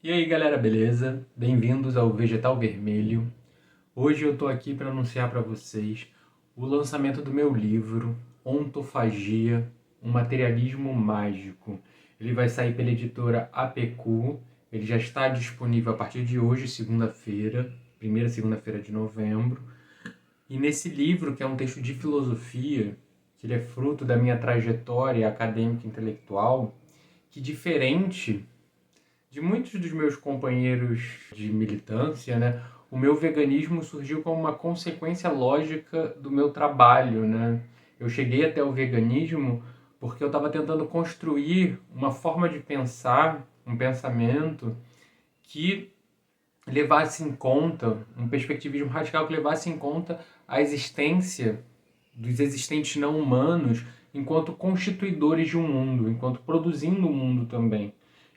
E aí galera, beleza? Bem-vindos ao Vegetal Vermelho. Hoje eu tô aqui para anunciar para vocês o lançamento do meu livro Ontofagia, um materialismo mágico. Ele vai sair pela editora APQ, ele já está disponível a partir de hoje, segunda-feira, primeira segunda-feira de novembro. E nesse livro, que é um texto de filosofia, que ele é fruto da minha trajetória acadêmica e intelectual, que diferente de muitos dos meus companheiros de militância, né, o meu veganismo surgiu como uma consequência lógica do meu trabalho, né? Eu cheguei até o veganismo porque eu estava tentando construir uma forma de pensar, um pensamento que levasse em conta, um perspectivismo radical que levasse em conta a existência dos existentes não humanos enquanto constituidores de um mundo, enquanto produzindo um mundo também.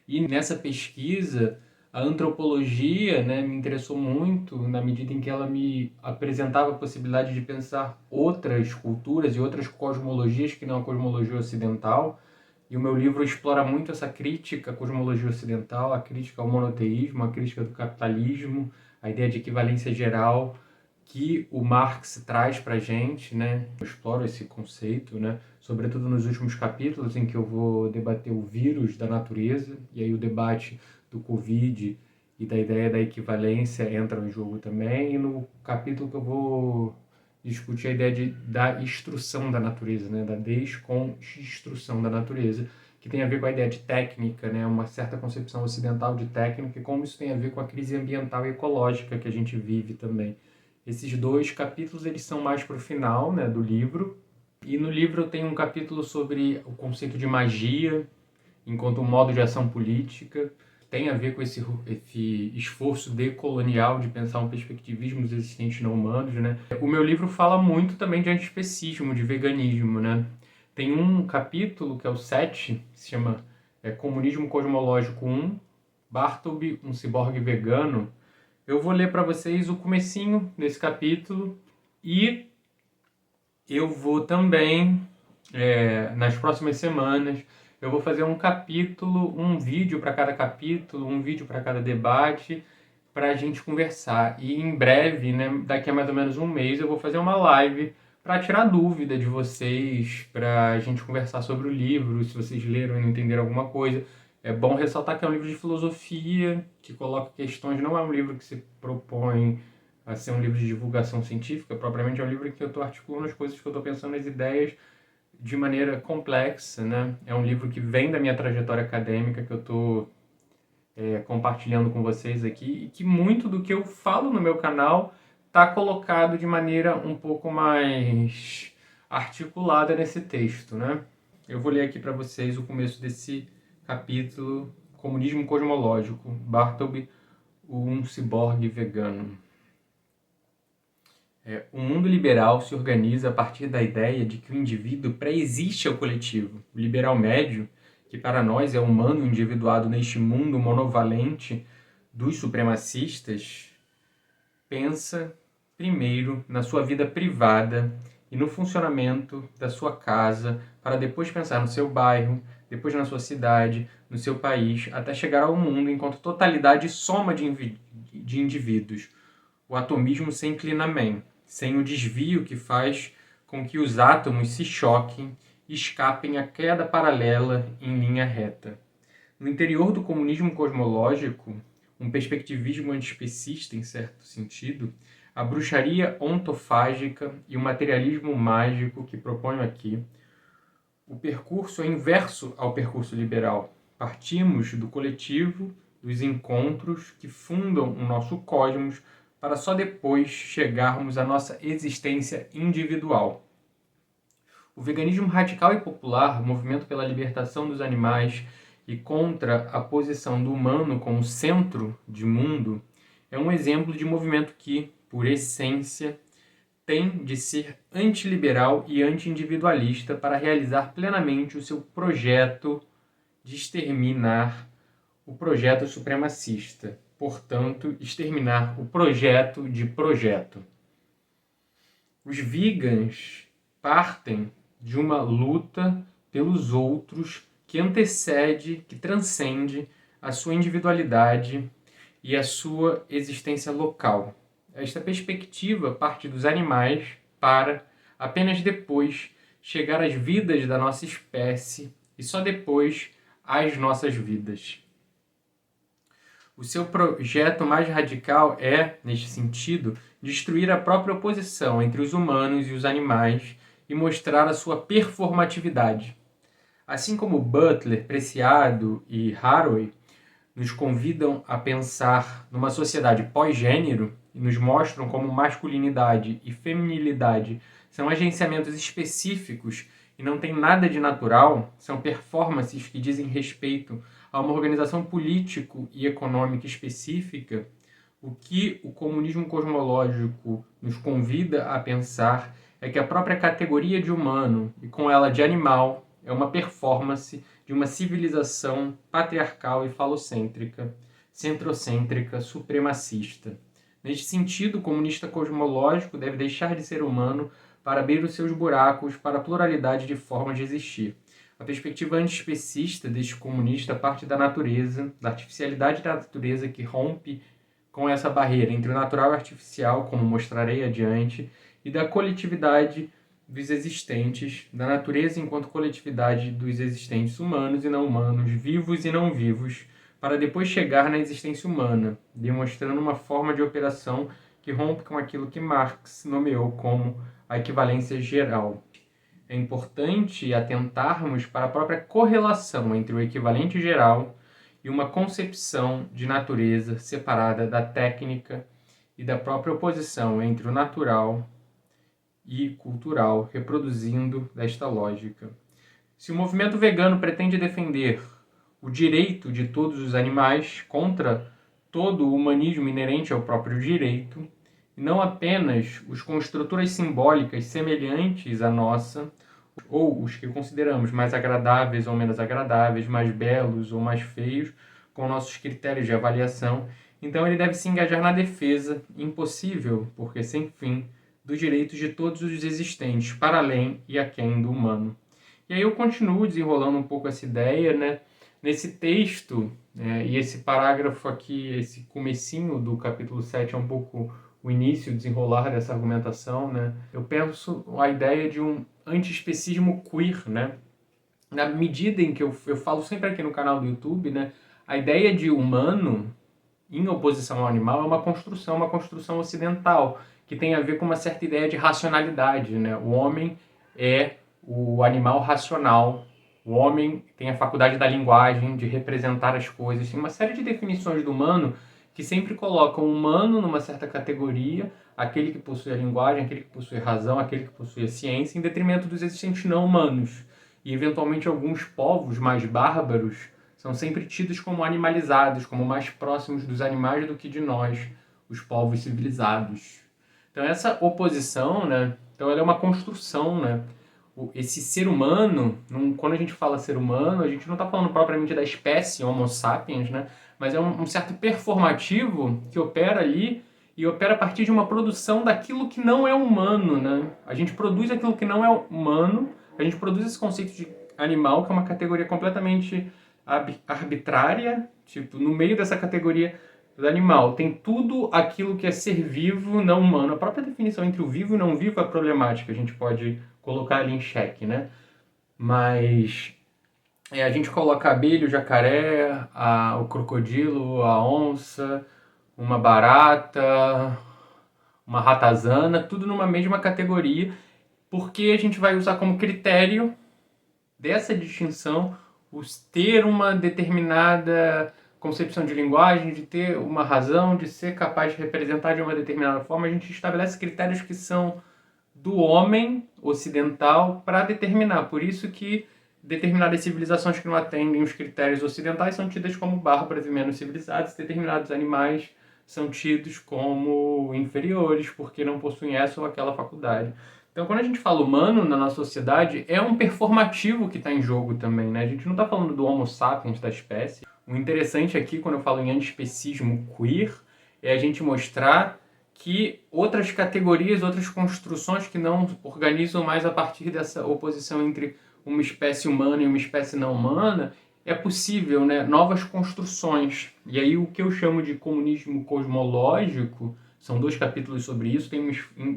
E nessa pesquisa, a antropologia, né, me interessou muito na medida em que ela me apresentava a possibilidade de pensar outras culturas e outras cosmologias que não a cosmologia ocidental. E o meu livro explora muito essa crítica à cosmologia ocidental, a crítica ao monoteísmo, a crítica do capitalismo, a ideia de equivalência geral que o Marx traz para a gente, né? Eu exploro esse conceito, né? Sobretudo nos últimos capítulos em que eu vou debater o vírus da natureza, e aí o debate do Covid e da ideia da equivalência entra em jogo também, e no capítulo que eu vou discutir a ideia da instrução da natureza, né? Da desconstrução da natureza, que tem a ver com a ideia de técnica, né? Uma certa concepção ocidental de técnica, e como isso tem a ver com a crise ambiental e ecológica que a gente vive também. Esses dois capítulos eles são mais para o final, né, do livro. E no livro eu tenho um capítulo sobre o conceito de magia enquanto um modo de ação política. Tem a ver com esse esforço decolonial de pensar um perspectivismo dos existentes não humanos, né? O meu livro fala muito também de antiespecismo, de veganismo, né? Tem um capítulo, que é o 7, que se chama Comunismo Cosmológico 1, Bartleby, um ciborgue vegano. Eu vou ler para vocês o comecinho desse capítulo e eu vou também, nas próximas semanas, eu vou fazer um capítulo, um vídeo para cada capítulo, um vídeo para cada debate, para a gente conversar. E em breve, né, daqui a mais ou menos um mês, eu vou fazer uma live para tirar dúvida de vocês, para a gente conversar sobre o livro, se vocês leram e não entenderam alguma coisa. É bom ressaltar que é um livro de filosofia, que coloca questões, não é um livro que se propõe a ser um livro de divulgação científica, propriamente é um livro que eu estou articulando as coisas que eu estou pensando, as ideias, de maneira complexa, né? É um livro que vem da minha trajetória acadêmica, que eu estou compartilhando com vocês aqui, e que muito do que eu falo no meu canal está colocado de maneira um pouco mais articulada nesse texto, né? Eu vou ler aqui para vocês o começo desse capítulo, Comunismo Cosmológico, Bartleby, um ciborgue vegano. O mundo liberal se organiza a partir da ideia de que o indivíduo pré-existe ao coletivo. O liberal médio, que para nós é humano individuado neste mundo monovalente dos supremacistas, pensa primeiro na sua vida privada e no funcionamento da sua casa, para depois pensar no seu bairro, depois na sua cidade, no seu país, até chegar ao mundo enquanto totalidade e soma de indivíduos. O atomismo sem inclinamento, sem o desvio que faz com que os átomos se choquem e escapem à queda paralela em linha reta. No interior do comunismo cosmológico, um perspectivismo antiespecista em certo sentido, a bruxaria ontofágica e o materialismo mágico que proponho aqui, o percurso é inverso ao percurso liberal. Partimos do coletivo, dos encontros que fundam o nosso cosmos, para só depois chegarmos à nossa existência individual. O veganismo radical e popular, movimento pela libertação dos animais e contra a posição do humano como centro de mundo, é um exemplo de movimento que, por essência, tem de ser antiliberal e anti-individualista para realizar plenamente o seu projeto de exterminar o projeto supremacista. Portanto, exterminar o projeto de projeto. Os vegans partem de uma luta pelos outros que antecede, que transcende a sua individualidade e a sua existência local. Esta perspectiva parte dos animais para, apenas depois, chegar às vidas da nossa espécie e só depois às nossas vidas. O seu projeto mais radical é, neste sentido, destruir a própria oposição entre os humanos e os animais e mostrar a sua performatividade. Assim como Butler, Preciado e Haraway nos convidam a pensar numa sociedade pós-gênero e nos mostram como masculinidade e feminilidade são agenciamentos específicos e não tem nada de natural, são performances que dizem respeito a uma organização político e econômica específica, o que o comunismo cosmológico nos convida a pensar é que a própria categoria de humano, e com ela de animal, é uma performance de uma civilização patriarcal e falocêntrica, centrocêntrica, supremacista. Neste sentido, o comunista cosmológico deve deixar de ser humano para abrir os seus buracos para a pluralidade de formas de existir. A perspectiva antiespecista deste comunista parte da natureza, da artificialidade da natureza que rompe com essa barreira entre o natural e o artificial, como mostrarei adiante, e da coletividade dos existentes, da natureza enquanto coletividade dos existentes humanos e não humanos, vivos e não vivos, para depois chegar na existência humana, demonstrando uma forma de operação que rompe com aquilo que Marx nomeou como a equivalência geral. É importante atentarmos para a própria correlação entre o equivalente geral e uma concepção de natureza separada da técnica e da própria oposição entre o natural e cultural, reproduzindo desta lógica. Se o movimento vegano pretende defender o direito de todos os animais contra todo o humanismo inerente ao próprio direito, e não apenas os com estruturas simbólicas semelhantes à nossa, ou os que consideramos mais agradáveis ou menos agradáveis, mais belos ou mais feios, com nossos critérios de avaliação, então ele deve se engajar na defesa, impossível, porque sem fim, dos direitos de todos os existentes, para além e aquém do humano. E aí eu continuo desenrolando um pouco essa ideia, né? Nesse texto, e esse parágrafo aqui, esse comecinho do capítulo 7 é um pouco o início, o desenrolar dessa argumentação, né? Eu penso a ideia de um antiespecismo queer, né? Na medida em que eu falo sempre aqui no canal do YouTube, né? A ideia de humano em oposição ao animal é uma construção ocidental, que tem a ver com uma certa ideia de racionalidade, né? O homem é o animal racional, o homem tem a faculdade da linguagem, de representar as coisas, tem uma série de definições do humano que sempre colocam o humano numa certa categoria, aquele que possui a linguagem, aquele que possui a razão, aquele que possui a ciência, em detrimento dos existentes não humanos. E, eventualmente, alguns povos mais bárbaros são sempre tidos como animalizados, como mais próximos dos animais do que de nós, os povos civilizados. Então, essa oposição, né? Então, ela é uma construção, né? Esse ser humano, quando a gente fala ser humano, a gente não está falando propriamente da espécie Homo sapiens, né? Mas é um certo performativo que opera ali e opera a partir de uma produção daquilo que não é humano, né? A gente produz aquilo que não é humano, a gente produz esse conceito de animal, que é uma categoria completamente arbitrária, tipo, no meio dessa categoria do animal tem tudo aquilo que é ser vivo, não humano. A própria definição entre o vivo e não vivo é problemática, a gente pode colocar ali em xeque, né? Mas a gente coloca a abelha, o jacaré, o crocodilo, a onça, uma barata, uma ratazana, tudo numa mesma categoria, porque a gente vai usar como critério dessa distinção ter uma determinada concepção de linguagem, de ter uma razão, de ser capaz de representar de uma determinada forma. A gente estabelece critérios que são do homem ocidental para determinar. Por isso que determinadas civilizações que não atendem os critérios ocidentais são tidas como bárbaras e menos civilizadas, determinados animais são tidos como inferiores porque não possuem essa ou aquela faculdade. Então, quando a gente fala humano na nossa sociedade, é um performativo que está em jogo também, né? A gente não está falando do Homo sapiens, da espécie. O interessante aqui, quando eu falo em antiespecismo queer, é a gente mostrar que outras categorias, outras construções que não organizam mais a partir dessa oposição entre uma espécie humana e uma espécie não humana, é possível, né, novas construções. E aí o que eu chamo de comunismo cosmológico, são 2 capítulos sobre isso, tem uma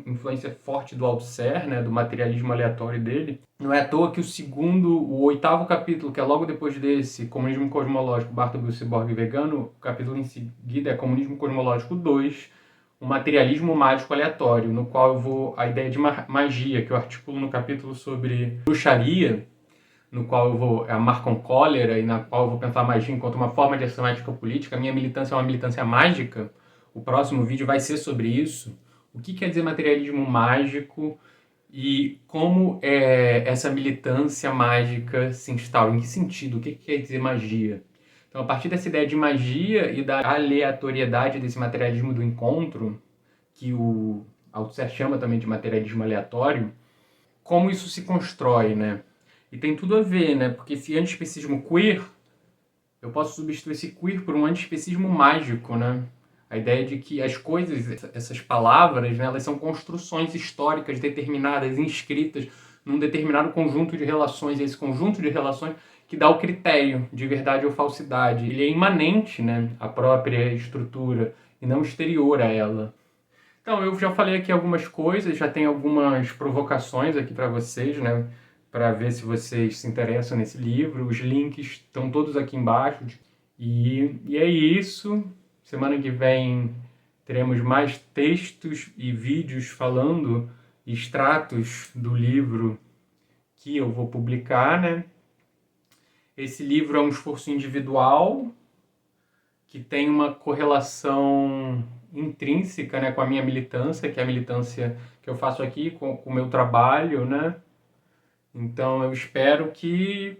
influência forte do Althusser, né, do materialismo aleatório dele. Não é à toa que o 8º capítulo, que é logo depois desse, Comunismo Cosmológico, Bartleby, o Ciborgue Vegano, o capítulo em seguida é Comunismo Cosmológico 2, o materialismo mágico aleatório, no qual eu vou a ideia de magia, que eu articulo no capítulo sobre bruxaria, no qual eu vou a Marcon Cólera e na qual eu vou pensar a magia enquanto uma forma de ação ética política. A minha militância é uma militância mágica. O próximo vídeo vai ser sobre isso. O que quer dizer materialismo mágico e como essa militância mágica se instaura? Em que sentido? O que quer dizer magia? Então, a partir dessa ideia de magia e da aleatoriedade desse materialismo do encontro, que o Althusser chama também de materialismo aleatório, como isso se constrói, né? E tem tudo a ver, né? Porque esse antiespecismo queer, eu posso substituir esse queer por um antiespecismo mágico, né? A ideia de que as coisas, essas palavras, né, elas são construções históricas determinadas, inscritas num determinado conjunto de relações, e esse conjunto de relações que dá o critério de verdade ou falsidade. Ele é imanente, né, à própria estrutura e não exterior a ela. Então, eu já falei aqui algumas coisas, já tem algumas provocações aqui para vocês, né? Para ver se vocês se interessam nesse livro. Os links estão todos aqui embaixo. E é isso. Semana que vem teremos mais textos e vídeos falando extratos do livro que eu vou publicar, né? Esse livro é um esforço individual que tem uma correlação intrínseca, né, com a minha militância, que é a militância que eu faço aqui com o meu trabalho, né? Então eu espero que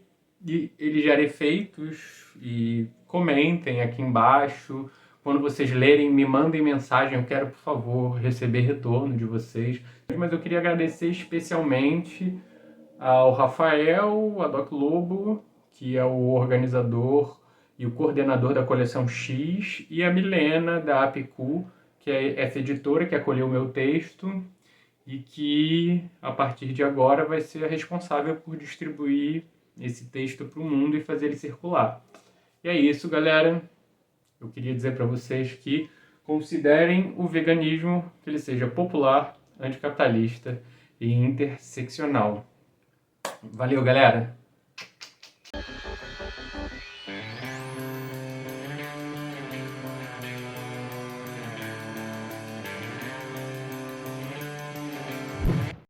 ele gere efeitos e comentem aqui embaixo. Quando vocês lerem, me mandem mensagem, eu quero, por favor, receber retorno de vocês. Mas eu queria agradecer especialmente ao Rafael, a Doc Lobo, que é o organizador e o coordenador da coleção X, e a Milena, da Apicu, que é essa editora que acolheu o meu texto e que, a partir de agora, vai ser a responsável por distribuir esse texto para o mundo e fazer ele circular. E é isso, galera. Eu queria dizer para vocês que considerem o veganismo que ele seja popular, anticapitalista e interseccional. Valeu, galera!